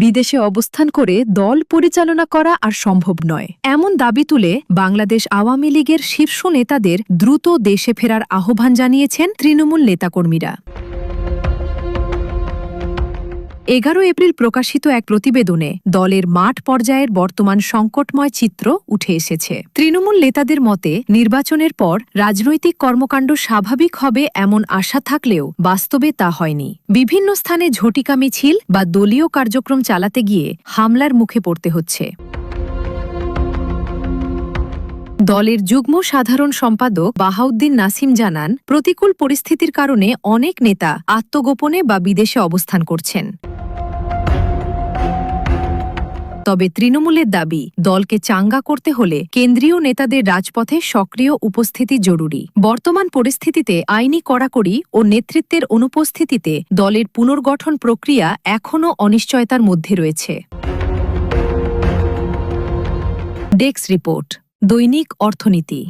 বিদেশে অবস্থান করে দল পরিচালনা করা আর সম্ভব নয়, এমন দাবি তুলে বাংলাদেশ আওয়ামী লীগের শীর্ষ নেতাদের দ্রুত দেশে ফেরার আহ্বান জানিয়েছেন তৃণমূল নেতাকর্মীরা। 11 এপ্রিল প্রকাশিত এক প্রতিবেদনে দলের মাঠ পর্যায়ের বর্তমান সংকটময় চিত্র উঠে এসেছে। তৃণমূল নেতাদের মতে নির্বাচনের পর রাজনৈতিক কর্মকাণ্ড স্বাভাবিক হবে এমন আশা থাকলেও বাস্তবে তা হয়নি। বিভিন্ন স্থানে ঝটিকা মিছিল বা দলীয় কার্যক্রম চালাতে গিয়ে হামলার মুখে পড়তে হচ্ছে। দলের যুগ্ম সাধারণ সম্পাদক বাহাউদ্দিন নাসিম জানান, প্রতিকূল পরিস্থিতির কারণে অনেক নেতা আত্মগোপনে বা বিদেশে অবস্থান করছেন। তবে তৃণমূলের দাবি, দলকে চাঙ্গা করতে হলে কেন্দ্রীয় নেতাদের রাজপথে সক্রিয় উপস্থিতি জরুরি। বর্তমান পরিস্থিতিতে আইনি কড়াকড়ি ও নেতৃত্বের অনুপস্থিতিতে দলের পুনর্গঠন প্রক্রিয়া এখনও অনিশ্চয়তার মধ্যে রয়েছে। ডেস্ক রিপোর্ট, দৈনিক অর্থনীতি।